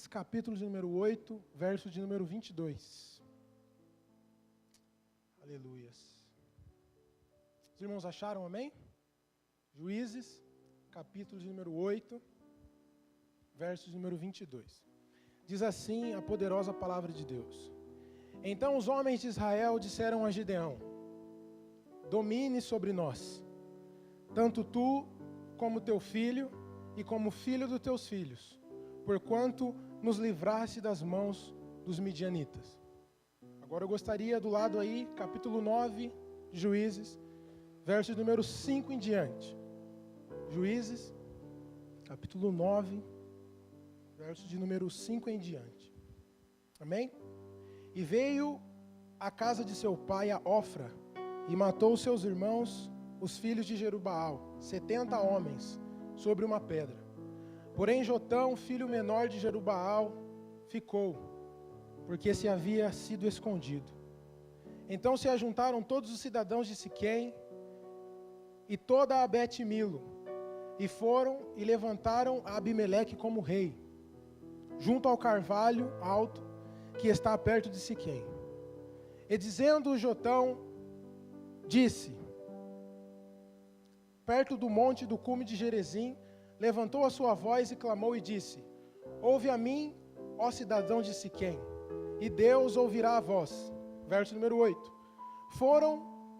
Juízes, capítulo de número 8, verso de número 22. Aleluias. Os irmãos acharam, amém? Juízes, capítulo de número 8, verso de número 22. Diz assim a poderosa palavra de Deus. Então os homens de Israel disseram a Gideão: domine sobre nós, tanto tu como teu filho e como o filho dos teus filhos, porquanto nos livraste das mãos dos midianitas. Agora eu gostaria do lado aí, capítulo 9 de Juízes, verso número 5 em diante. Juízes, capítulo 9, verso de número 5 em diante. Amém? E veio à casa de seu pai a Ofra, e matou os seus irmãos, os filhos de Jerubaal, 70 homens, sobre uma pedra. Porém Jotão, filho menor de Jerubaal, ficou, porque se havia sido escondido. Então se ajuntaram todos os cidadãos de Siquém e toda a Bet-Milo, e foram e levantaram a Abimeleque como rei, junto ao carvalho alto que está perto de Siquém. E dizendo Jotão, disse, perto do monte do cume de Gerezim, levantou a sua voz e clamou e disse: ouve a mim, ó cidadão de Siquém, e Deus ouvirá a voz. Verso número 8. Foram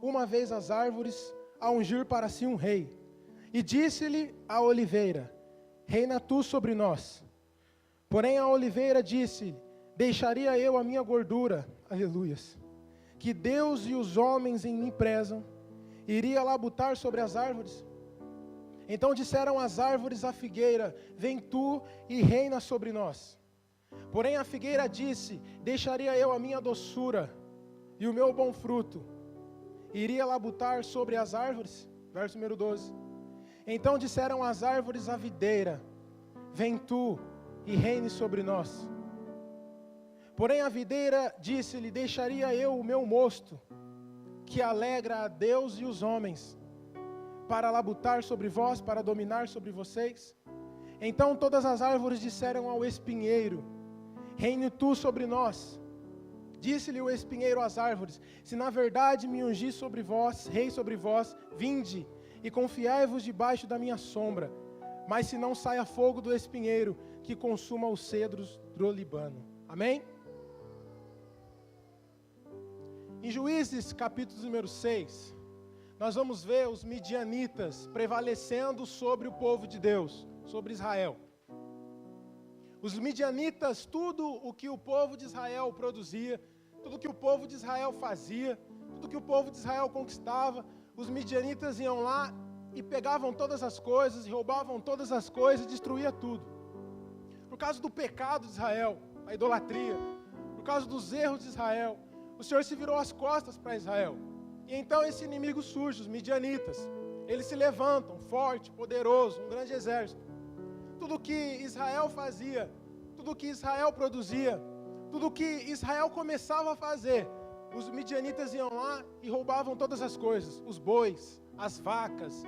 uma vez as árvores a ungir para si um rei, e disse-lhe a oliveira: reina tu sobre nós. Porém a oliveira disse: deixaria eu a minha gordura, aleluias, que Deus e os homens em mim prezam, iria labutar sobre as árvores? Então disseram as árvores à figueira: vem tu e reina sobre nós. Porém a figueira disse: deixaria eu a minha doçura e o meu bom fruto, iria labutar sobre as árvores? Verso número 12. Então disseram as árvores à videira: vem tu e reine sobre nós. Porém a videira disse-lhe: deixaria eu o meu mosto, que alegra a Deus e os homens, para labutar sobre vós, para dominar sobre vocês? Então todas as árvores disseram ao espinheiro: reine tu sobre nós. Disse-lhe o espinheiro às árvores: se na verdade me ungi sobre vós, rei sobre vós, vinde e confiai-vos debaixo da minha sombra. Mas se não saia fogo do espinheiro, que consuma os cedros do Líbano. Amém? Em Juízes, capítulo número 6, nós vamos ver os midianitas prevalecendo sobre o povo de Deus, sobre Israel. Os midianitas, tudo o que o povo de Israel produzia, tudo que o povo de Israel fazia, tudo que o povo de Israel conquistava, os midianitas iam lá e pegavam todas as coisas, e roubavam todas as coisas, e destruía tudo. Por causa do pecado de Israel, a idolatria, por causa dos erros de Israel, o Senhor se virou as costas para Israel. E então esse inimigo surge, os midianitas. Eles se levantam, forte, poderoso, um grande exército. Tudo que Israel fazia, tudo que Israel produzia, tudo que Israel começava a fazer, os midianitas iam lá e roubavam todas as coisas. Os bois, as vacas,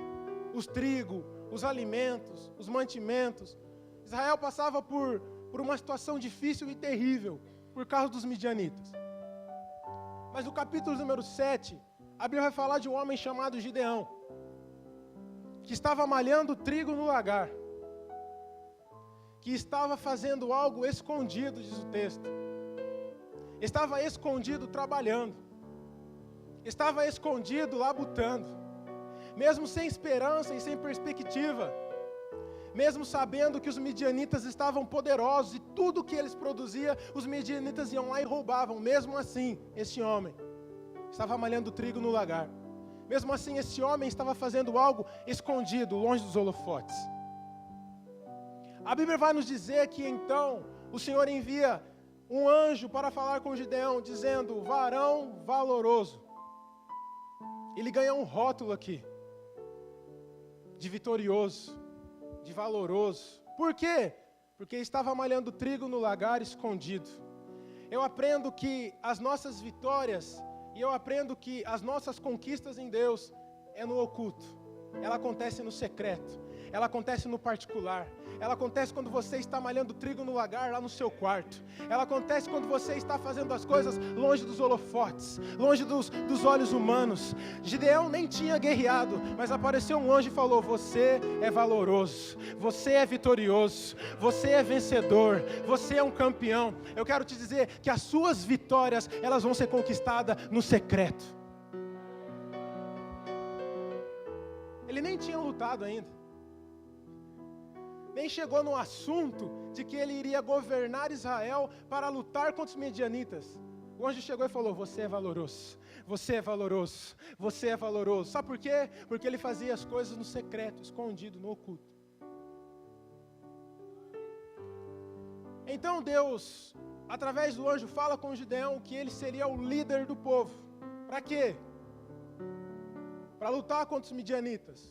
os trigo, os alimentos, os mantimentos. Israel passava por uma situação difícil e terrível por causa dos midianitas. Mas no capítulo número 7, a Bíblia vai falar de um homem chamado Gideão, que estava malhando trigo no lagar, que estava fazendo algo escondido, diz o texto. Estava escondido trabalhando, estava escondido labutando, mesmo sem esperança e sem perspectiva, mesmo sabendo que os midianitas estavam poderosos e tudo que eles produziam, os midianitas iam lá e roubavam. Mesmo assim, esse homem estava malhando trigo no lagar. Mesmo assim, esse homem estava fazendo algo escondido, longe dos holofotes. A Bíblia vai nos dizer que então o Senhor envia um anjo para falar com Gideão, dizendo: varão valoroso. Ele ganha um rótulo aqui, de vitorioso, de valoroso. Por quê? Porque estava malhando trigo no lagar escondido. Eu aprendo que as nossas vitórias, e eu aprendo que as nossas conquistas em Deus é no oculto. Ela acontece no secreto. ela acontece no particular. Ela acontece quando você está malhando trigo no lagar lá no seu quarto. Ela acontece quando você está fazendo as coisas longe dos holofotes, longe dos olhos humanos. Gideão nem tinha guerreado, mas apareceu um anjo e falou: você é valoroso, você é vitorioso, você é vencedor, você é um campeão. Eu quero te dizer que as suas vitórias, elas vão ser conquistadas no secreto. Ele nem tinha lutado ainda. Nem chegou no assunto de que ele iria governar Israel para lutar contra os medianitas. O anjo chegou e falou: você é valoroso, você é valoroso, você é valoroso. Sabe por quê? Porque ele fazia as coisas no secreto, escondido, no oculto. Então Deus, através do anjo, fala com Gideão que ele seria o líder do povo. Para quê? Para lutar contra os midianitas.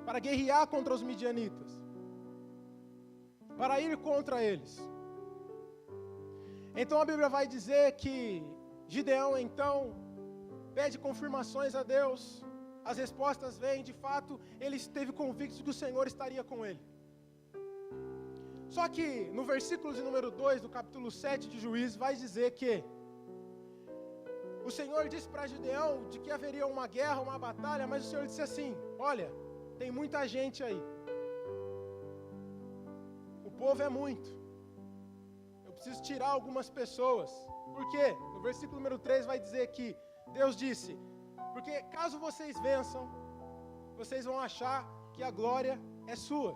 Para guerrear contra os midianitas, para ir contra eles. Então a Bíblia vai dizer que Gideão então pede confirmações a Deus, as respostas vêm, de fato ele esteve convicto de que o Senhor estaria com ele. Só que no versículo de número 2 do capítulo 7 de Juízes vai dizer que o Senhor disse para Gideão de que haveria uma guerra, uma batalha, mas o Senhor disse assim: olha, tem muita gente aí. O povo é muito. Eu preciso tirar algumas pessoas. Por quê? No versículo número 3 vai dizer que Deus disse: porque caso vocês vençam, vocês vão achar que a glória é sua.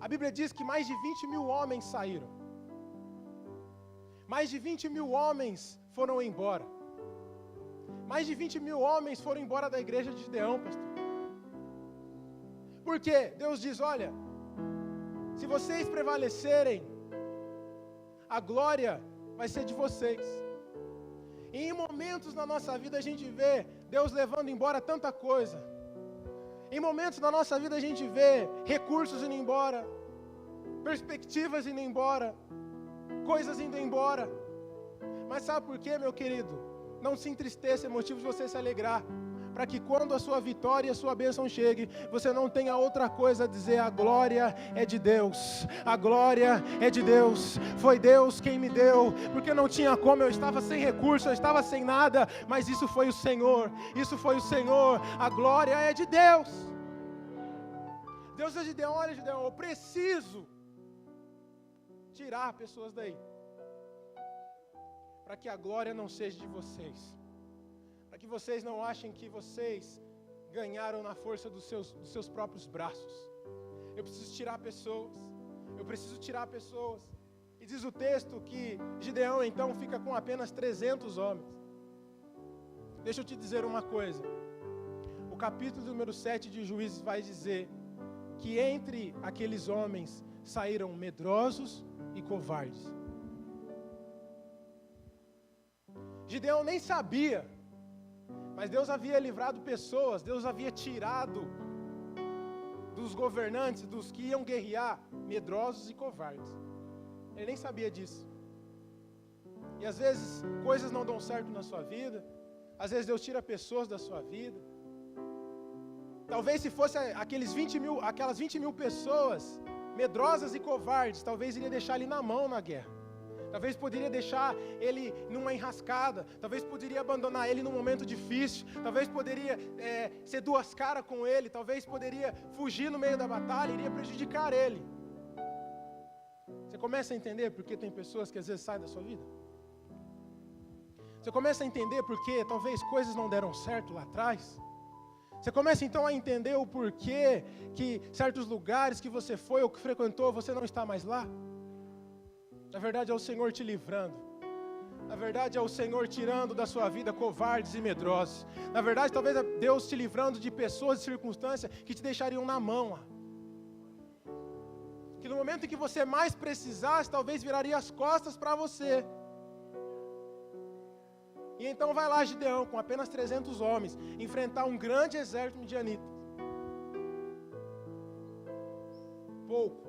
A Bíblia diz que mais de 20 mil homens saíram. Mais de 20 mil homens foram embora. Mais de 20 mil homens foram embora da igreja de Gideão, pastor. Por quê? Deus diz: olha, se vocês prevalecerem, a glória vai ser de vocês. E em momentos na nossa vida a gente vê Deus levando embora tanta coisa. Em momentos na nossa vida a gente vê recursos indo embora, perspectivas indo embora, coisas indo embora. Mas sabe por quê, meu querido? Não se entristeça, é motivo de você se alegrar. Para que quando a sua vitória e a sua bênção chegue, você não tenha outra coisa a dizer: a glória é de Deus, a glória é de Deus, foi Deus quem me deu, porque não tinha como, eu estava sem recurso, eu estava sem nada, mas isso foi o Senhor, isso foi o Senhor, a glória é de Deus. Deus é de Gideão: olha Gideão, eu preciso tirar pessoas daí, para que a glória não seja de vocês. Para que vocês não achem que vocês ganharam na força dos seus próprios braços. Eu preciso tirar pessoas. Eu preciso tirar pessoas. E diz o texto que Gideão então fica com apenas 300 homens. Deixa eu te dizer uma coisa. O capítulo número 7 de Juízes vai dizer que entre aqueles homens saíram medrosos e covardes. Gideão nem sabia, mas Deus havia livrado pessoas, Deus havia tirado dos governantes, dos que iam guerrear, medrosos e covardes. Ele nem sabia disso. E às vezes coisas não dão certo na sua vida, às vezes Deus tira pessoas da sua vida. Talvez se fosse aquelas 20 mil pessoas medrosas e covardes, talvez iria deixar ele na mão na guerra. Talvez poderia deixar ele numa enrascada, talvez poderia abandonar ele num momento difícil, talvez poderia ser duas caras com ele, talvez poderia fugir no meio da batalha, iria prejudicar ele. Você começa a entender por que tem pessoas que às vezes saem da sua vida? Você começa a entender por que talvez coisas não deram certo lá atrás? Você começa então a entender o porquê que certos lugares que você foi ou que frequentou, você não está mais lá? Na verdade é o Senhor te livrando. Na verdade é o Senhor tirando da sua vida covardes e medrosos. Na verdade talvez é Deus te livrando de pessoas e circunstâncias que te deixariam na mão. Que no momento em que você mais precisasse, talvez viraria as costas para você. E então vai lá Gideão, com apenas 300 homens, enfrentar um grande exército midianita. Pouco.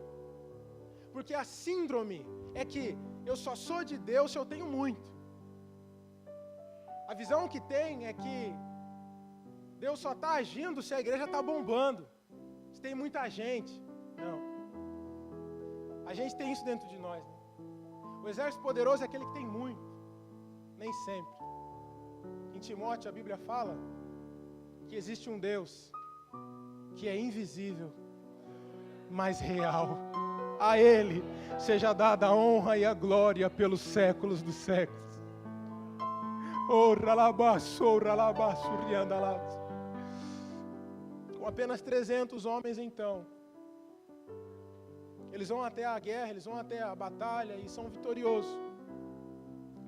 Porque a síndrome é que eu só sou de Deus se eu tenho muito. A visão que tem é que Deus só está agindo se a igreja está bombando, se tem muita gente. Não. A gente tem isso dentro de nós, né? O exército poderoso é aquele que tem muito. Nem sempre. Em Timóteo a Bíblia fala que existe um Deus que é invisível, mas real. A Ele seja dada a honra e a glória pelos séculos dos séculos. Com apenas 300 homens então, eles vão até a guerra, eles vão até a batalha e são vitoriosos.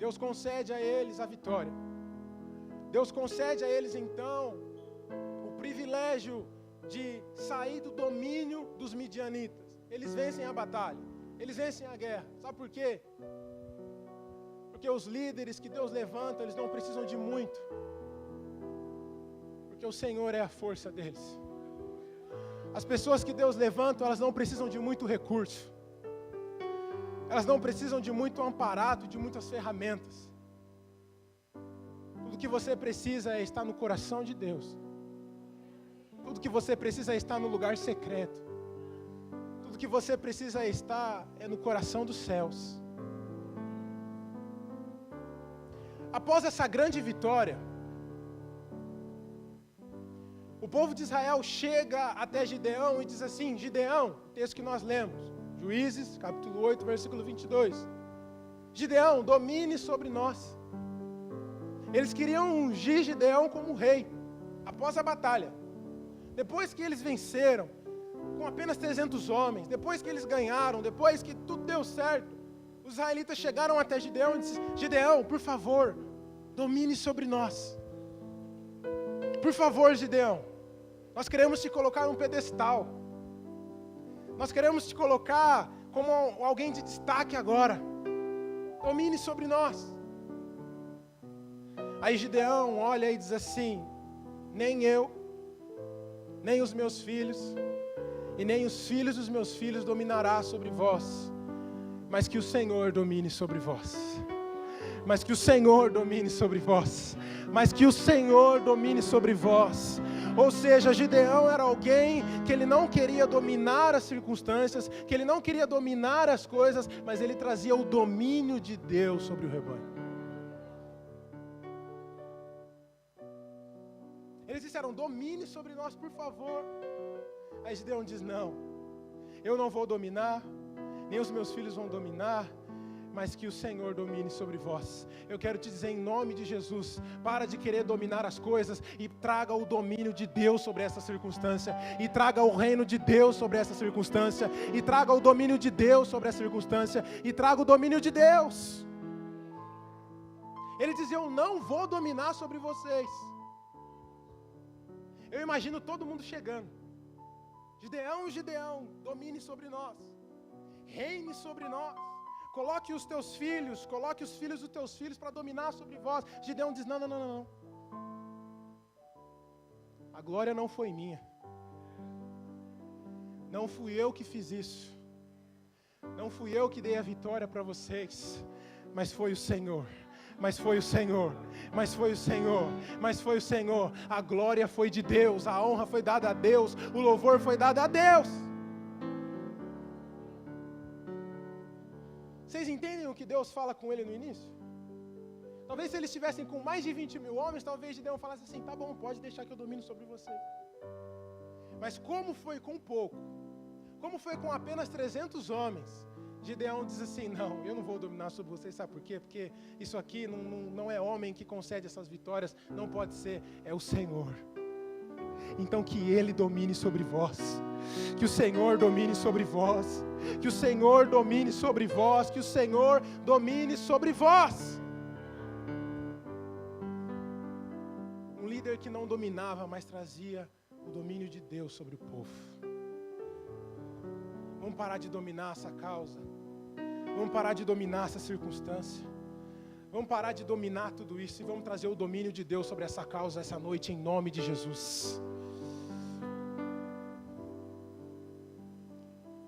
Deus concede a eles a vitória. Deus concede a eles então o privilégio de sair do domínio dos midianitas. Eles vencem a batalha, eles vencem a guerra. Sabe por quê? Porque os líderes que Deus levanta, eles não precisam de muito. Porque o Senhor é a força deles. As pessoas que Deus levanta, elas não precisam de muito recurso. Elas não precisam de muito amparado, de muitas ferramentas. Tudo que você precisa é estar no coração de Deus. Tudo que você precisa é estar no lugar secreto. Tudo que você precisa estar é no coração dos céus. Após essa grande vitória, o povo de Israel chega até Gideão e diz assim: Gideão, texto que nós lemos, Juízes, capítulo 8, versículo 22. Gideão, domine sobre nós. Eles queriam ungir Gideão como rei, após a batalha. Depois que eles venceram, com apenas 300 homens, depois que eles ganharam, depois que tudo deu certo, os israelitas chegaram até Gideão e disseram: Gideão, por favor, domine sobre nós. Por favor, Gideão, nós queremos te colocar num pedestal. Nós queremos te colocar como alguém de destaque agora. Domine sobre nós. Aí Gideão olha e diz assim: nem eu, nem os meus filhos, e nem os filhos dos meus filhos dominará sobre vós, mas que o Senhor domine sobre vós. Mas que o Senhor domine sobre vós. Mas que o Senhor domine sobre vós. Ou seja, Gideão era alguém que ele não queria dominar as circunstâncias, que ele não queria dominar as coisas, mas ele trazia o domínio de Deus sobre o rebanho. Eles disseram: domine sobre nós, por favor. Aí Gideão diz: não, eu não vou dominar, nem os meus filhos vão dominar, mas que o Senhor domine sobre vós. Eu quero te dizer em nome de Jesus, para de querer dominar as coisas e traga o domínio de Deus sobre essa circunstância, e traga o reino de Deus sobre essa circunstância, e traga o domínio de Deus sobre essa circunstância, e traga o domínio de Deus. Ele dizia: eu não vou dominar sobre vocês. Eu imagino todo mundo chegando: Gideão, Gideão, domine sobre nós, reine sobre nós. Coloque os teus filhos, coloque os filhos dos teus filhos para dominar sobre vós. Gideão diz: não, não, não, não. A glória não foi minha. Não fui eu que fiz isso. Não fui eu que dei a vitória para vocês. Mas foi o Senhor. Mas foi o Senhor. Mas foi o Senhor. Mas foi o Senhor. A glória foi de Deus. A honra foi dada a Deus. O louvor foi dado a Deus. Vocês entendem o que Deus fala com ele no início? Talvez se eles estivessem com mais de 20 mil homens, talvez Gideão falasse assim: tá bom, pode deixar que eu domine sobre vocês. Mas como foi com pouco, como foi com apenas 300 homens, Gideão diz assim: não, eu não vou dominar sobre vocês. Sabe por quê? Porque isso aqui não é homem que concede essas vitórias, não pode ser, é o Senhor. Então que Ele domine sobre vós, que o Senhor domine sobre vós, que o Senhor domine sobre vós, que o Senhor domine sobre vós. Um líder que não dominava, mas trazia o domínio de Deus sobre o povo. Vamos parar de dominar essa causa, vamos parar de dominar essa circunstância, vamos parar de dominar tudo isso e vamos trazer o domínio de Deus sobre essa causa essa noite, em nome de Jesus.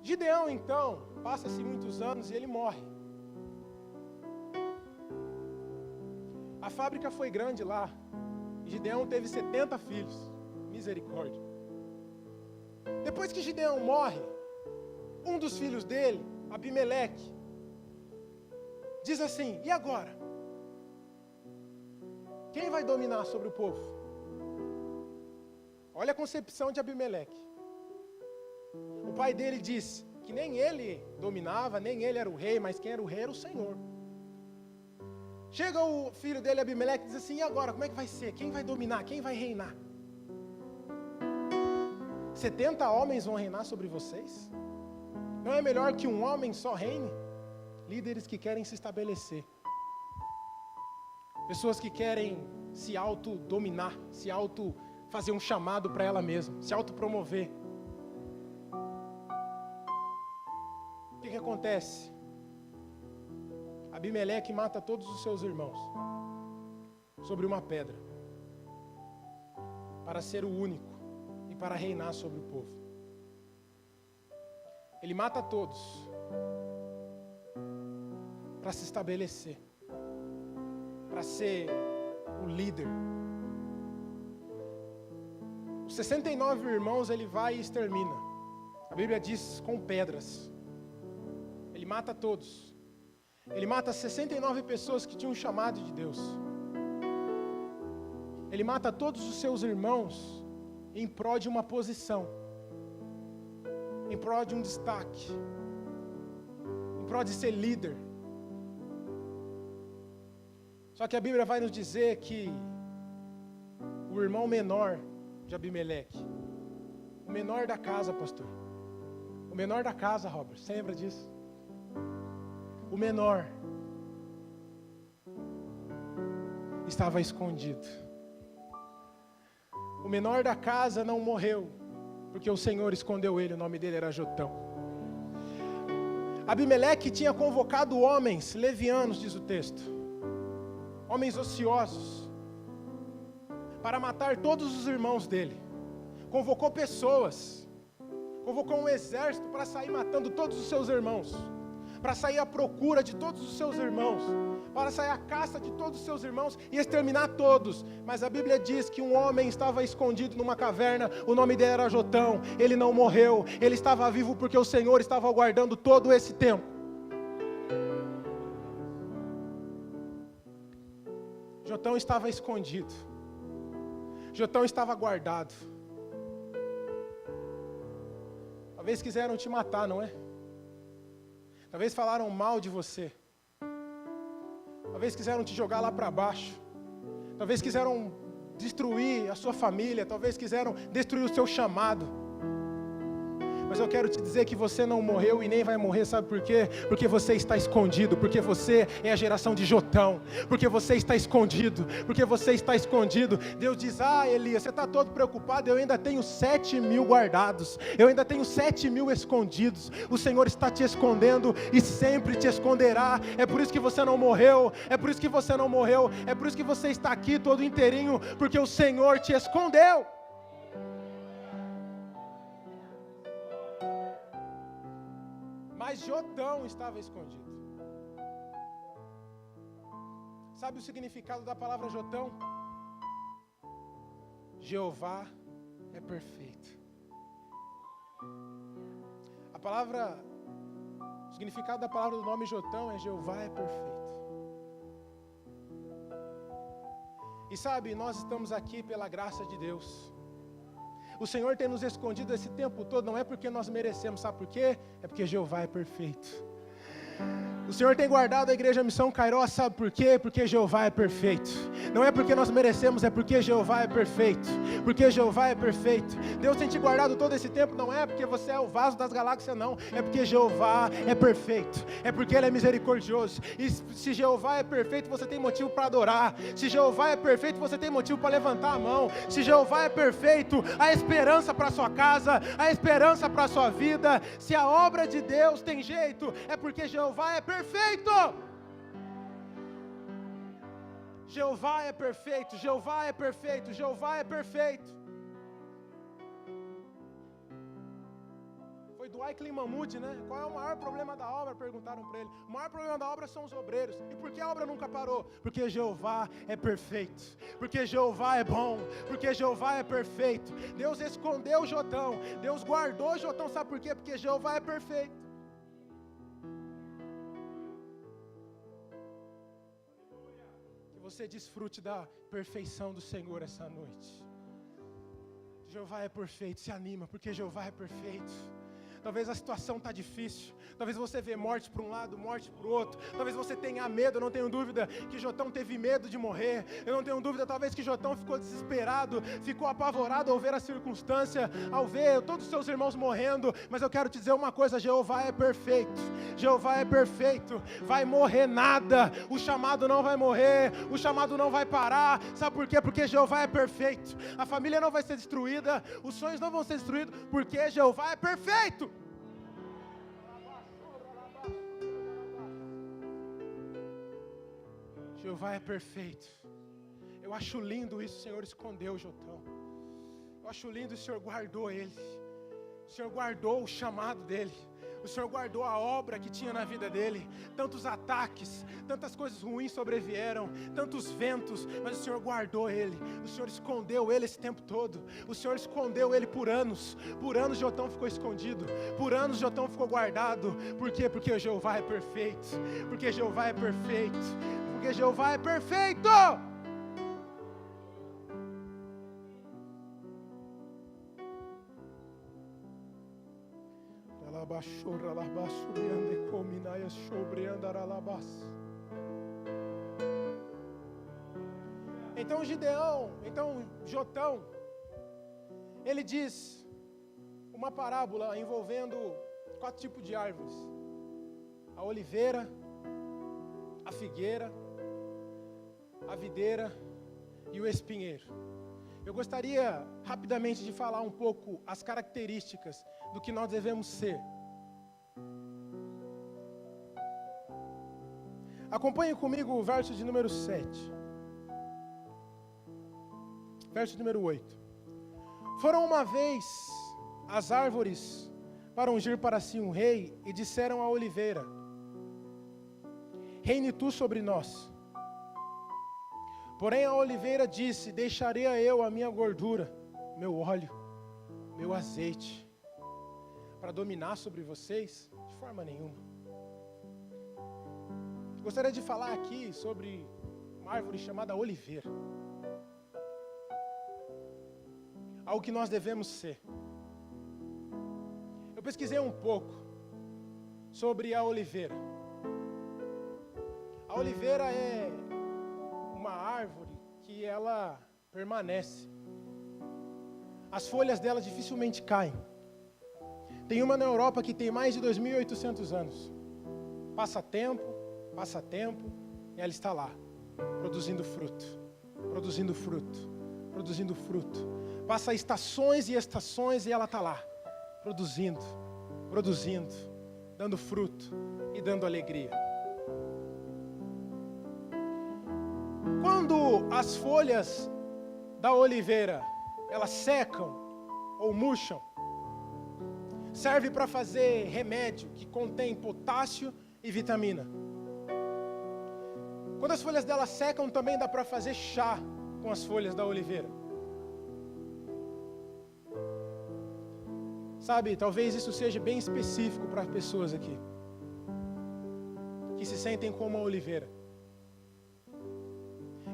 Gideão então, passa-se muitos anos e ele morre. A fábrica foi grande lá, Gideão teve 70 filhos. Misericórdia. Depois que Gideão morre, um dos filhos dele, Abimeleque, diz assim: e agora? Quem vai dominar sobre o povo? Olha a concepção de Abimeleque. O pai dele diz que nem ele dominava, nem ele era o rei, mas quem era o rei era o Senhor. Chega o filho dele, Abimeleque, e diz assim: e agora, como é que vai ser? Quem vai dominar? Quem vai reinar? 70 homens vão reinar sobre vocês? Não é melhor que um homem só reine? Líderes que querem se estabelecer. Pessoas que querem se autodominar, se fazer um chamado para ela mesma, se autopromover. O que acontece? Abimeleque mata todos os seus irmãos sobre uma pedra, para ser o único e para reinar sobre o povo. Ele mata todos para se estabelecer, para ser o líder. Os 69 irmãos ele vai e extermina. A Bíblia diz com pedras. Ele mata todos. Ele mata 69 pessoas que tinham um chamado de Deus. Ele mata todos os seus irmãos em prol de uma posição, em prol de um destaque, em prol de ser líder. Só que a Bíblia vai nos dizer que o irmão menor de Abimeleque, o menor da casa, pastor, o menor da casa, Robert, você lembra disso? O menor estava escondido. O menor da casa não morreu, porque o Senhor escondeu ele, o nome dele era Jotão. Abimeleque tinha convocado homens levianos, diz o texto, homens ociosos, para matar todos os irmãos dele. Convocou pessoas, convocou um exército para sair matando todos os seus irmãos, para sair à procura de todos os seus irmãos, para sair à caça de todos os seus irmãos e exterminar todos. Mas a Bíblia diz que um homem estava escondido numa caverna, o nome dele era Jotão, ele não morreu, ele estava vivo porque o Senhor estava aguardando todo esse tempo. Jotão estava escondido, Jotão estava guardado. Talvez quiseram te matar, não é? Talvez falaram mal de você. Talvez quiseram te jogar lá para baixo. Talvez quiseram destruir a sua família. Talvez quiseram destruir o seu chamado. Mas eu quero te dizer que você não morreu e nem vai morrer, sabe por quê? Porque você está escondido, porque você é a geração de Jotão, porque você está escondido, porque você está escondido. Deus diz: ah, Elias, você está todo preocupado, eu ainda tenho 7.000 guardados, eu ainda tenho 7.000 escondidos. O Senhor está te escondendo e sempre te esconderá. É por isso que você não morreu, é por isso que você não morreu, é por isso que você está aqui todo inteirinho, porque o Senhor te escondeu. Mas Jotão estava escondido. Sabe o significado da palavra Jotão? Jeová é perfeito. O significado da palavra do nome Jotão é Jeová é perfeito. E sabe, nós estamos aqui pela graça de Deus. O Senhor tem nos escondido esse tempo todo, não é porque nós merecemos, sabe por quê? É porque Jeová é perfeito. O Senhor tem guardado a igreja Missão Cairós, sabe por quê? Porque Jeová é perfeito. Não é porque nós merecemos, é porque Jeová é perfeito. Porque Jeová é perfeito. Deus tem te guardado todo esse tempo, não é porque você é o vaso das galáxias, não. É porque Jeová é perfeito. É porque Ele é misericordioso. E se Jeová é perfeito, você tem motivo para adorar. Se Jeová é perfeito, você tem motivo para levantar a mão. Se Jeová é perfeito, há esperança para a sua casa, há esperança para a sua vida. Se a obra de Deus tem jeito, é porque Jeová é perfeito. Jeová é perfeito, Jeová é perfeito, Jeová é perfeito. Foi do Wycliffe Mahmood, né? Qual é o maior problema da obra? Perguntaram para ele. O maior problema da obra são os obreiros. E por que a obra nunca parou? Porque Jeová é perfeito. Porque Jeová é bom. Porque Jeová é perfeito. Deus escondeu Jotão. Deus guardou Jotão. Sabe por quê? Porque Jeová é perfeito. Que você desfrute da perfeição do Senhor essa noite. Jeová é perfeito. Se anima, porque Jeová é perfeito. Talvez a situação está difícil. Talvez você vê morte para um lado, morte para o outro. Talvez você tenha medo. Eu não tenho dúvida que Jotão teve medo de morrer. Eu não tenho dúvida, talvez, que Jotão ficou desesperado, ficou apavorado ao ver a circunstância, ao ver todos os seus irmãos morrendo. Mas eu quero te dizer uma coisa: Jeová é perfeito. Jeová é perfeito. Vai morrer nada. O chamado não vai morrer. O chamado não vai parar. Sabe por quê? Porque Jeová é perfeito. A família não vai ser destruída. Os sonhos não vão ser destruídos. Porque Jeová é perfeito. Jeová é perfeito. Eu acho lindo isso. O Senhor escondeu Jotão. Eu acho lindo, o Senhor guardou ele. O Senhor guardou o chamado dele. O Senhor guardou a obra que tinha na vida dele. Tantos ataques, tantas coisas ruins sobrevieram, tantos ventos, mas o Senhor guardou ele. O Senhor escondeu ele esse tempo todo. O Senhor escondeu ele por anos. Por anos Jotão ficou escondido. Por anos Jotão ficou guardado. Por quê? Porque Jeová é perfeito. Porque Jeová é perfeito. Porque Jeová é perfeito. Então Jotão, ele diz uma parábola envolvendo 4 tipos de árvores: a oliveira, a figueira, a videira e o espinheiro. Eu gostaria rapidamente de falar um pouco as características do que nós devemos ser. Acompanhe comigo o verso de número 7. Verso número 8. Foram uma vez as árvores para ungir para si um rei, e disseram à oliveira: reine tu sobre nós. Porém a oliveira disse: deixarei eu a minha gordura, meu óleo, meu azeite, para dominar sobre vocês? De forma nenhuma. Gostaria de falar aqui sobre uma árvore chamada oliveira. Algo que nós devemos ser. Eu pesquisei um pouco sobre a oliveira. A oliveira é uma árvore que ela permanece. As folhas dela dificilmente caem. Tem uma na Europa que tem mais de 2.800 anos. Passa tempo, e ela está lá, produzindo fruto, produzindo fruto, produzindo fruto. Passa estações e estações e ela está lá, produzindo, produzindo, dando fruto e dando alegria. Quando as folhas da oliveira, elas secam ou murcham, serve para fazer remédio que contém potássio e vitamina. Quando as folhas dela secam, também dá para fazer chá com as folhas da oliveira. Sabe, talvez isso seja bem específico para pessoas aqui, que se sentem como a oliveira.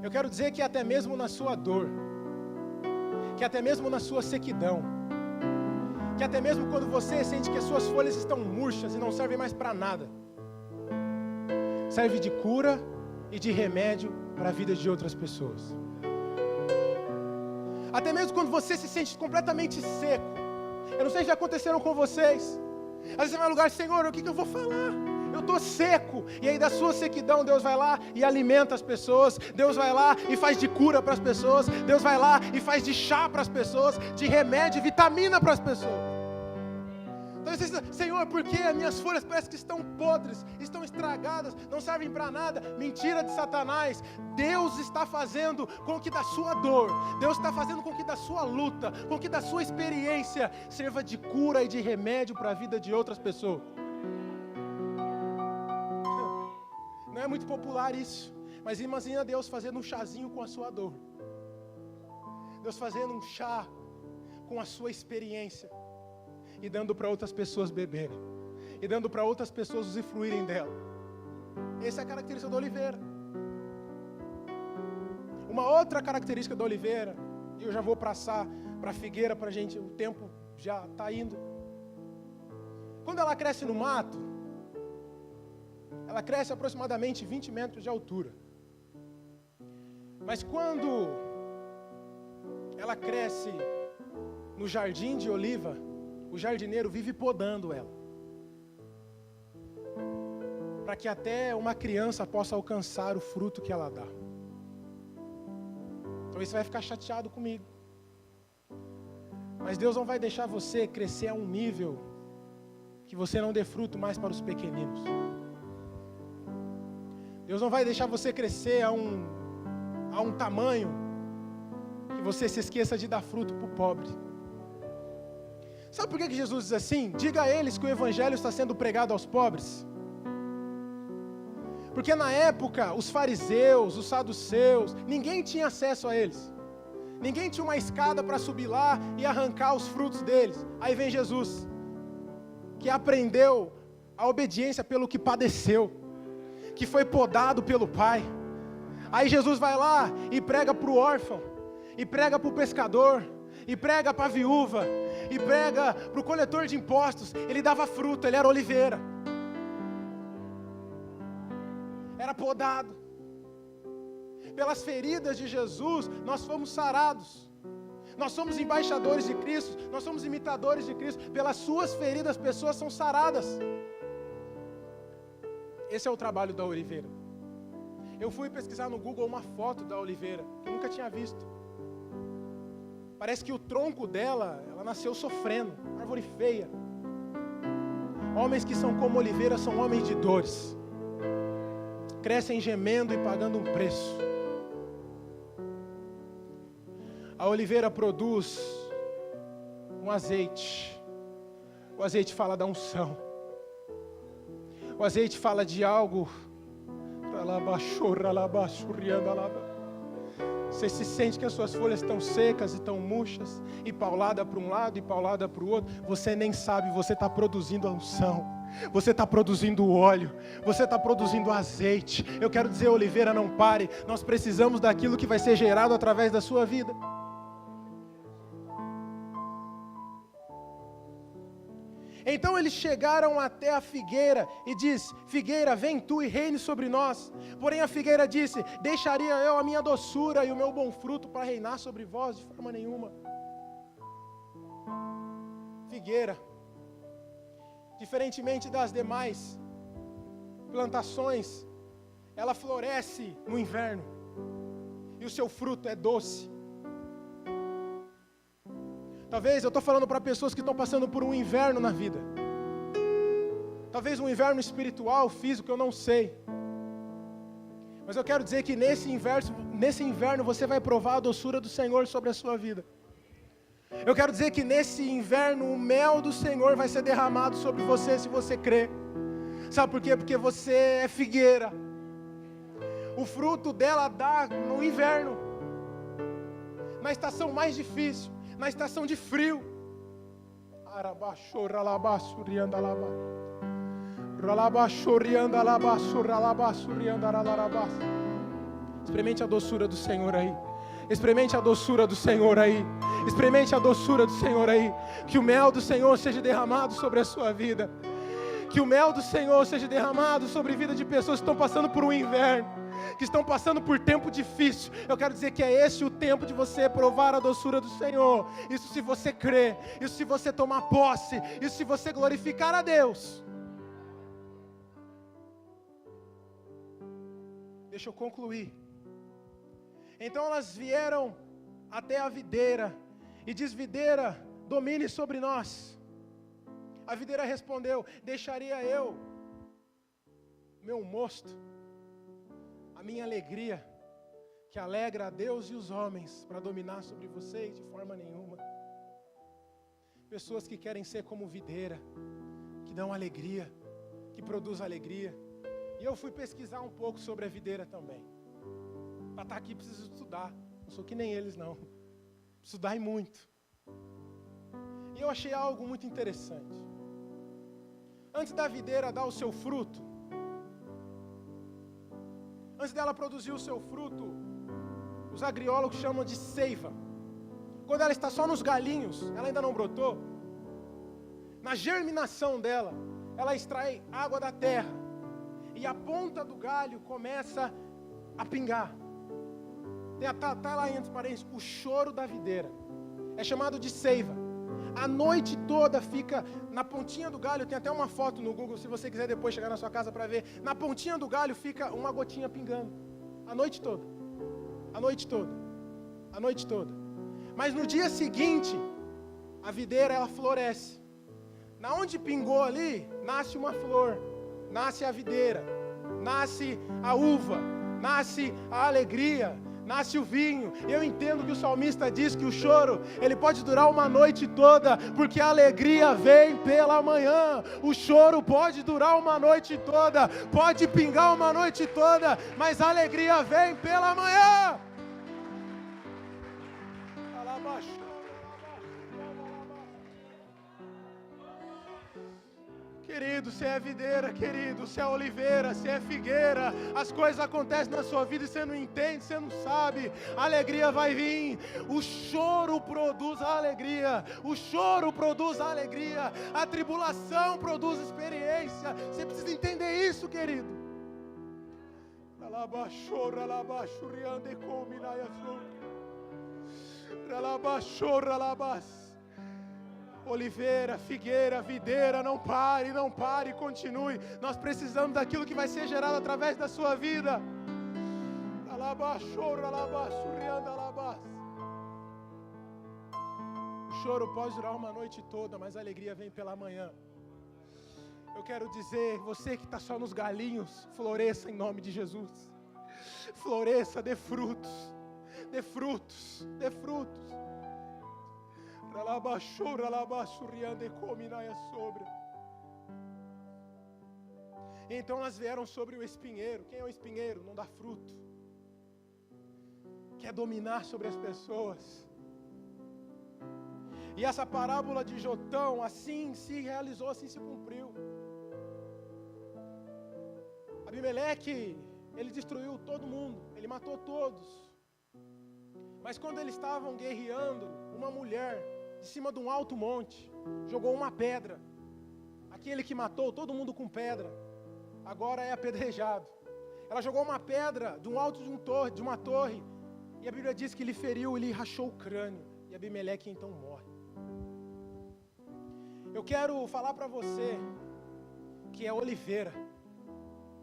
Eu quero dizer que até mesmo na sua dor, que até mesmo na sua sequidão, que até mesmo quando você sente que as suas folhas estão murchas e não servem mais para nada, serve de cura e de remédio para a vida de outras pessoas. Até mesmo quando você se sente completamente seco. Eu não sei se já aconteceram com vocês. Às vezes você vai no lugar: Senhor, o que eu vou falar? Eu estou seco. E aí da sua sequidão Deus vai lá e alimenta as pessoas. Deus vai lá e faz de cura para as pessoas. Deus vai lá e faz de chá para as pessoas, de remédio, vitamina para as pessoas. Talvez você diga, Senhor, por que as minhas folhas parecem que estão podres, estão estragadas, não servem para nada? Mentira de Satanás. Deus está fazendo com que da sua dor, Deus está fazendo com que da sua luta, com que da sua experiência sirva de cura e de remédio para a vida de outras pessoas. Não é muito popular isso, mas imagina Deus fazendo um chazinho com a sua dor. Deus fazendo um chá com a sua experiência e dando para outras pessoas beberem, e dando para outras pessoas usufruírem dela. Essa é a característica da oliveira. Uma outra característica da oliveira, e eu já vou passar para a figueira para a gente, o tempo já está indo. Quando ela cresce no mato, ela cresce aproximadamente 20 metros de altura. Mas quando ela cresce no jardim de oliva, o jardineiro vive podando ela, para que até uma criança possa alcançar o fruto que ela dá. Talvez você vai ficar chateado comigo, mas Deus não vai deixar você crescer a um nível que você não dê fruto mais para os pequeninos. Deus não vai deixar você crescer a um tamanho que você se esqueça de dar fruto para o pobre. Sabe por que Jesus diz assim? Diga a eles que o evangelho está sendo pregado aos pobres. Porque na época, os fariseus, os saduceus, ninguém tinha acesso a eles. Ninguém tinha uma escada para subir lá e arrancar os frutos deles. Aí vem Jesus, que aprendeu a obediência pelo que padeceu, que foi podado pelo Pai. Aí Jesus vai lá e prega para o órfão, e prega para o pescador, e prega para a viúva, e prega para o coletor de impostos. Ele dava fruto, ele era oliveira, era podado. Pelas feridas de Jesus nós fomos sarados. Nós somos embaixadores de Cristo, nós somos imitadores de Cristo. Pelas suas feridas as pessoas são saradas. Esse é o trabalho da oliveira. Eu fui pesquisar no Google uma foto da oliveira, que eu nunca tinha visto. Parece que o tronco dela, ela nasceu sofrendo, árvore feia. Homens que são como oliveira são homens de dores. Crescem gemendo e pagando um preço. A oliveira produz um azeite. O azeite fala da unção. O azeite fala de algo. Você se sente que as suas folhas estão secas e estão murchas, e paulada para um lado e paulada para o outro. Você nem sabe, você está produzindo a unção. Você está produzindo óleo, você está produzindo azeite. Eu quero dizer, oliveira, não pare. Nós precisamos daquilo que vai ser gerado através da sua vida. Então eles chegaram até a figueira e diz: figueira, vem tu e reine sobre nós. Porém a figueira disse: deixaria eu a minha doçura e o meu bom fruto para reinar sobre vós? De forma nenhuma. Figueira, diferentemente das demais plantações, ela floresce no inverno e o seu fruto é doce. Talvez eu estou falando para pessoas que estão passando por um inverno na vida. Talvez um inverno espiritual, físico, eu não sei. Mas eu quero dizer que nesse inverno você vai provar a doçura do Senhor sobre a sua vida. Eu quero dizer que nesse inverno o mel do Senhor vai ser derramado sobre você se você crer. Sabe por quê? Porque você é figueira. O fruto dela dá no inverno, na estação mais difícil, na estação de frio. Experimente a doçura do Senhor aí. Experimente a doçura do Senhor aí. Experimente a doçura do Senhor aí. Que o mel do Senhor seja derramado sobre a sua vida. Que o mel do Senhor seja derramado sobre a vida de pessoas que estão passando por um inverno, que estão passando por tempo difícil. Eu quero dizer que é esse o tempo de você provar a doçura do Senhor. Isso se você crer, isso se você tomar posse, isso se você glorificar a Deus. Deixa eu concluir. Então elas vieram até a videira e diz: videira, domine sobre nós. A videira respondeu: deixaria eu meu mosto, a minha alegria, que alegra a Deus e os homens, para dominar sobre vocês de forma nenhuma. Pessoas que querem ser como videira, que dão alegria, que produz alegria. E eu fui pesquisar um pouco sobre a videira também. Para estar aqui preciso estudar, não sou que nem eles não, estudar e muito. E eu achei algo muito interessante. Antes da videira dar o seu fruto, antes dela produzir o seu fruto, os agriólogos chamam de seiva. Quando ela está só nos galinhos, ela ainda não brotou. Na germinação dela, ela extrai água da terra. E a ponta do galho começa a pingar. Está lá entre parênteses, o choro da videira. É chamado de seiva. A noite toda fica, na pontinha do galho, tem até uma foto no Google, se você quiser depois chegar na sua casa para ver. Na pontinha do galho fica uma gotinha pingando. A noite toda. A noite toda. A noite toda. Mas no dia seguinte, a videira ela floresce. Na onde pingou ali, nasce uma flor. Nasce a videira. Nasce a uva. Nasce a alegria. Nasce o vinho. Eu entendo que o salmista diz que o choro, ele pode durar uma noite toda, porque a alegria vem pela manhã. O choro pode durar uma noite toda, pode pingar uma noite toda, mas a alegria vem pela manhã. Querido, você é videira, querido, você é oliveira, você é figueira, as coisas acontecem na sua vida e você não entende, você não sabe, a alegria vai vir, o choro produz a alegria, o choro produz a alegria, a tribulação produz experiência, você precisa entender isso, querido. Oliveira, figueira, videira, não pare, continue. Nós precisamos daquilo que vai ser gerado através da sua vida. O choro pode durar uma noite toda, mas a alegria vem pela manhã. Eu quero dizer, você que está só nos galinhos, floresça em nome de Jesus. Floresça, dê frutos, dê frutos, dê frutos. Então elas vieram sobre o espinheiro. Quem é o espinheiro? Não dá fruto. Quer dominar sobre as pessoas. E essa parábola de Jotão, assim se realizou, assim se cumpriu. Abimeleque, ele destruiu todo mundo, ele matou todos. Mas quando eles estavam guerreando, uma mulher de cima de um alto monte jogou uma pedra. Aquele que matou todo mundo com pedra agora é apedrejado. Ela jogou uma pedra de um alto de uma torre, e a Bíblia diz que ele feriu, ele rachou o crânio, e Abimeleque então morre. Eu quero falar para você que é oliveira.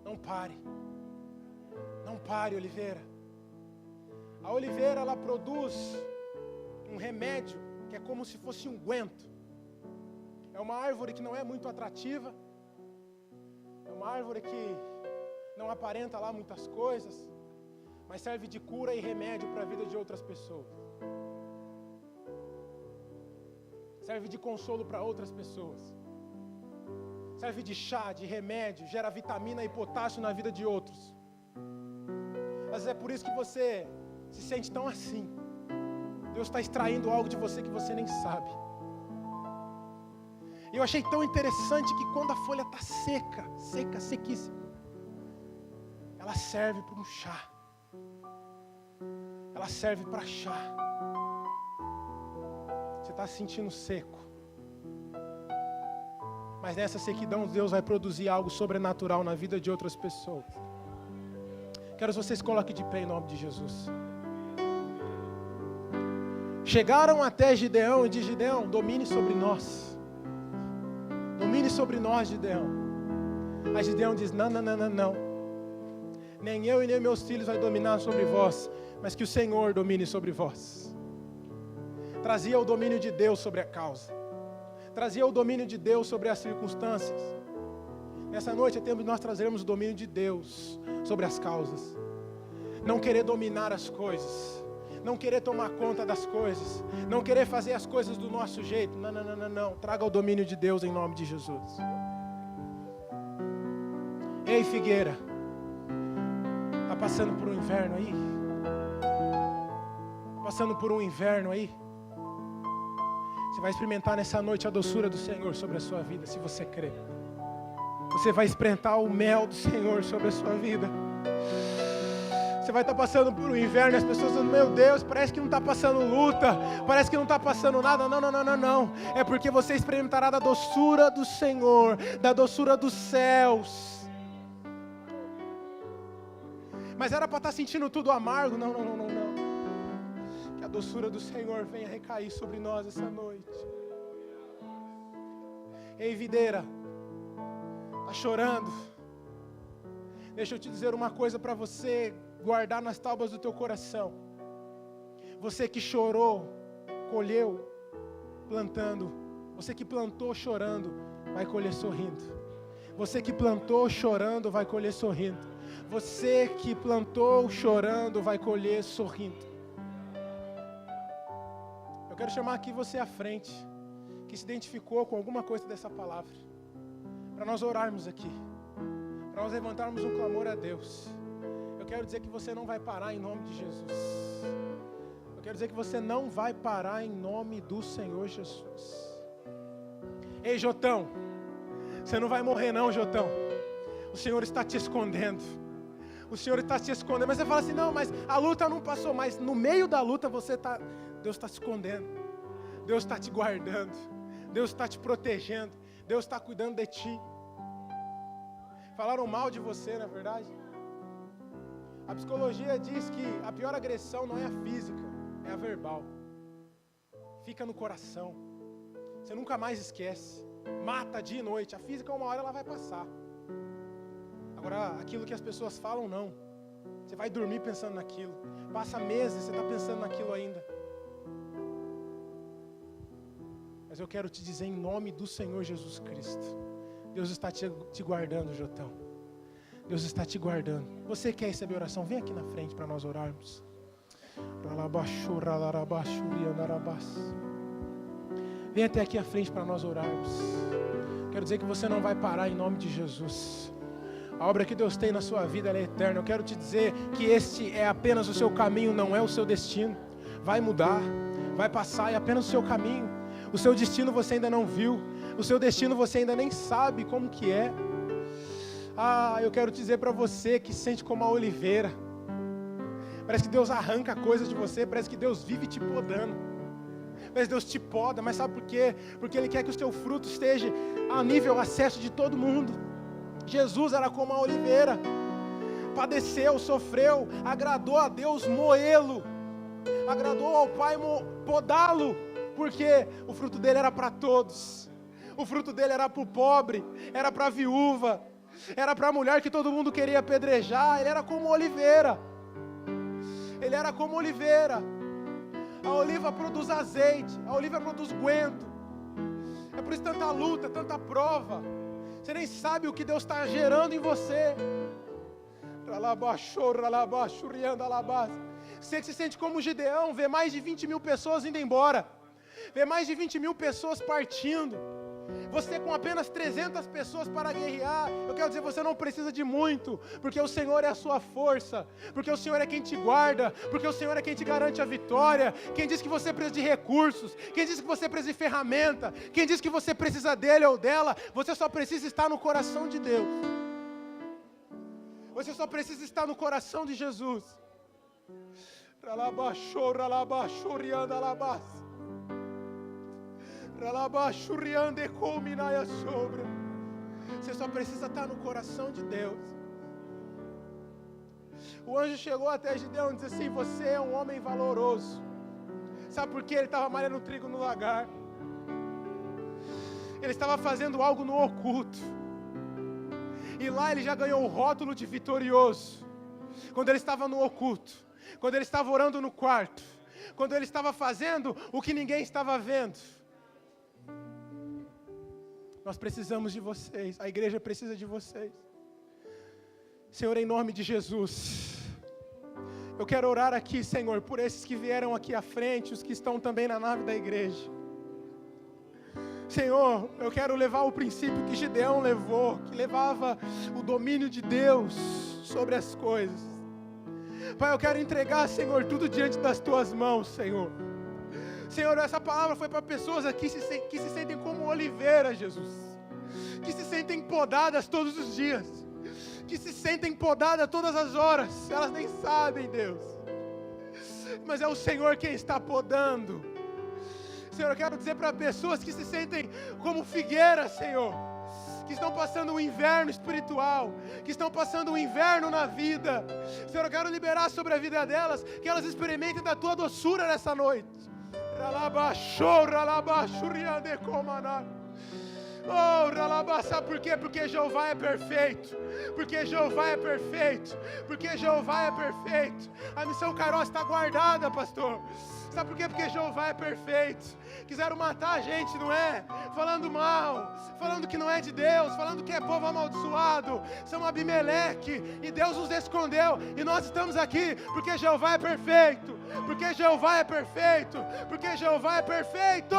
Não pare, oliveira. A oliveira, ela produz um remédio que é como se fosse unguento. É uma árvore que não é muito atrativa, é uma árvore que não aparenta lá muitas coisas, mas serve de cura e remédio para a vida de outras pessoas. Serve de consolo para outras pessoas. Serve de chá, de remédio, gera vitamina e potássio na vida de outros. Às vezes é por isso que você se sente tão assim. Deus está extraindo algo de você que você nem sabe. E eu achei tão interessante que quando a folha está seca, sequíssima, ela serve para um chá. Ela serve para chá. Você está se sentindo seco. Mas nessa sequidão Deus vai produzir algo sobrenatural na vida de outras pessoas. Quero que vocês coloquem de pé em nome de Jesus. Chegaram até Gideão e disse: Gideão, domine sobre nós. Domine sobre nós, Gideão. Aí Gideão diz: não. Nem eu e nem meus filhos vai dominar sobre vós, mas que o Senhor domine sobre vós. Trazia o domínio de Deus sobre a causa. trazia o domínio de Deus sobre as circunstâncias. Nessa noite é tempo de nós trazermos o domínio de Deus sobre as causas. Não querer dominar as coisas, não querer tomar conta das coisas, não querer fazer as coisas do nosso jeito. Não. Traga o domínio de Deus em nome de Jesus. Ei, Figueira, está passando por um inverno aí? Passando por um inverno aí? Você vai experimentar nessa noite a doçura do Senhor sobre a sua vida, se você crer. Você vai experimentar o mel do Senhor sobre a sua vida. Você vai estar passando por um inverno e as pessoas dizendo, meu Deus, parece que não está passando luta, parece que não está passando nada. Não. É porque você experimentará da doçura do Senhor, da doçura dos céus. Mas era para estar sentindo tudo amargo? Não. Que a doçura do Senhor venha recair sobre nós essa noite. Ei, videira, está chorando? Deixa eu te dizer uma coisa para você guardar nas tábuas do teu coração. Você que chorou, colheu, plantando. Você que plantou chorando, vai colher sorrindo. Você que plantou chorando, vai colher sorrindo. Você que plantou chorando, vai colher sorrindo. Eu quero chamar aqui você à frente, que se identificou com alguma coisa dessa palavra, para nós orarmos aqui, para nós levantarmos um clamor a Deus. Eu quero dizer que você não vai parar em nome de Jesus. Eu quero dizer que você não vai parar em nome do Senhor Jesus. Ei, Jotão, você não vai morrer não, Jotão. O Senhor está te escondendo. O Senhor está te escondendo. Mas você fala assim, não, mas a luta não passou. Mas no meio da luta Deus está te escondendo. Deus está te guardando. Deus está te protegendo. Deus está cuidando de ti. Falaram mal de você, não é verdade? A psicologia diz que a pior agressão não é a física, é a verbal. Fica no coração. Você nunca mais esquece. Mata dia e noite. A física, uma hora ela vai passar. Agora, aquilo que as pessoas falam, não. Você vai dormir pensando naquilo. Passa meses, você está pensando naquilo ainda. Mas eu quero te dizer em nome do Senhor Jesus Cristo. Deus está te guardando, Jotão. Deus está te guardando. Você quer receber oração? Vem aqui na frente para nós orarmos. Vem até aqui à frente para nós orarmos. Quero dizer que você não vai parar em nome de Jesus. A obra que Deus tem na sua vida ela é eterna. Eu quero te dizer que este é apenas o seu caminho, não é o seu destino. Vai mudar, vai passar, é apenas o seu caminho. O seu destino você ainda não viu. O seu destino você ainda nem sabe como que é. Eu quero dizer para você que se sente como a oliveira. Parece que Deus arranca coisas de você, parece que Deus vive te podando. Parece que Deus te poda, mas sabe por quê? Porque Ele quer que o seu fruto esteja a nível acesso de todo mundo. Jesus era como a oliveira, padeceu, sofreu, agradou a Deus moê-lo, agradou ao Pai podá-lo, porque o fruto dele era para todos, o fruto dele era para o pobre, era para a viúva, era para a mulher que todo mundo queria apedrejar. Ele era como oliveira, ele era como oliveira. A oliva produz azeite, a oliva produz guento, é por isso tanta luta, tanta prova. Você nem sabe o que Deus está gerando em você. Você que se sente como Gideão, vê mais de 20 mil pessoas indo embora, vê mais de 20 mil pessoas partindo. Você com apenas 300 pessoas para guerrear, eu quero dizer, você não precisa de muito, porque o Senhor é a sua força, porque o Senhor é quem te guarda, porque o Senhor é quem te garante a vitória. Quem diz que você precisa de recursos, quem diz que você precisa de ferramenta, quem diz que você precisa dele ou dela, você só precisa estar no coração de Deus. Você só precisa estar no coração de Jesus. Você só precisa estar no coração de Deus. O anjo chegou até Gideão e disse assim: você é um homem valoroso. Sabe por quê? Ele estava malhando trigo no lagar. Ele estava fazendo algo no oculto. E lá ele já ganhou o rótulo de vitorioso. Quando ele estava no oculto, quando ele estava orando no quarto, quando ele estava fazendo o que ninguém estava vendo. Nós precisamos de vocês, a igreja precisa de vocês. Senhor, em nome de Jesus, eu quero orar aqui, Senhor, por esses que vieram aqui à frente, os que estão também na nave da igreja. Senhor, eu quero levar o princípio que Gideão levou, que levava o domínio de Deus sobre as coisas. Pai, eu quero entregar, Senhor, tudo diante das Tuas mãos, Senhor. Senhor, essa palavra foi para pessoas aqui que se sentem como oliveira, Jesus. Que se sentem podadas todos os dias. Que se sentem podadas todas as horas. Elas nem sabem, Deus. Mas é o Senhor quem está podando. Senhor, eu quero dizer para pessoas que se sentem como figueira, Senhor, que estão passando um inverno espiritual, que estão passando um inverno na vida. Senhor, eu quero liberar sobre a vida delas, que elas experimentem da Tua doçura nessa noite. Oh, sabe por quê? Porque Jeová é perfeito. Porque Jeová é perfeito. Porque Jeová é perfeito. A missão Kairos está guardada, pastor. Sabe por quê? Porque Jeová é perfeito. Quiseram matar a gente, não é? Falando mal, falando que não é de Deus, falando que é povo amaldiçoado. São Abimeleque, e Deus nos escondeu. E nós estamos aqui porque Jeová é perfeito. Porque Jeová é perfeito. Porque Jeová é perfeito.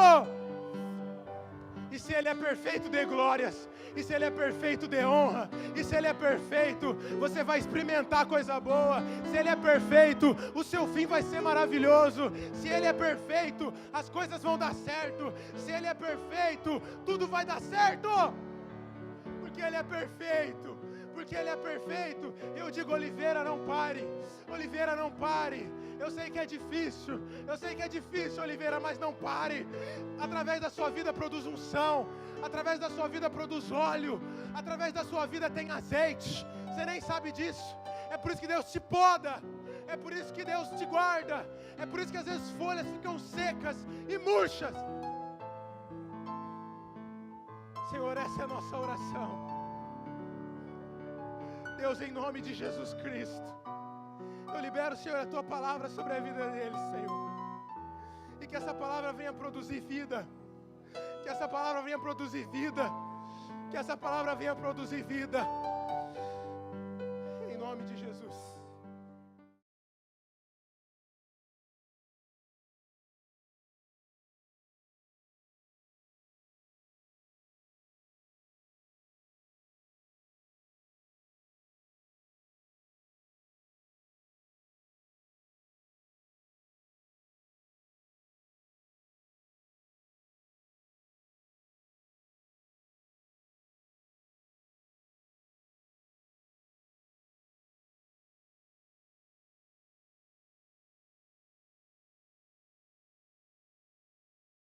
E se Ele é perfeito, dê glórias. E se Ele é perfeito, dê honra. E se Ele é perfeito, você vai experimentar coisa boa. Se Ele é perfeito, o seu fim vai ser maravilhoso. Se Ele é perfeito, as coisas vão dar certo. Se Ele é perfeito, tudo vai dar certo. Porque Ele é perfeito. Porque Ele é perfeito. Eu digo, Oliveira, não pare. Oliveira, não pare. Eu sei que é difícil, Oliveira, mas não pare. Através da sua vida produz unção. Através da sua vida produz óleo. Através da sua vida tem azeite. Você nem sabe disso. É por isso que Deus te poda. É por isso que Deus te guarda. É por isso que às vezes folhas ficam secas e murchas. Senhor, essa é a nossa oração. Deus, em nome de Jesus Cristo, eu libero, Senhor, a Tua palavra sobre a vida deles, Senhor. E que essa palavra venha produzir vida. Que essa palavra venha produzir vida. Que essa palavra venha produzir vida. Em nome de Jesus.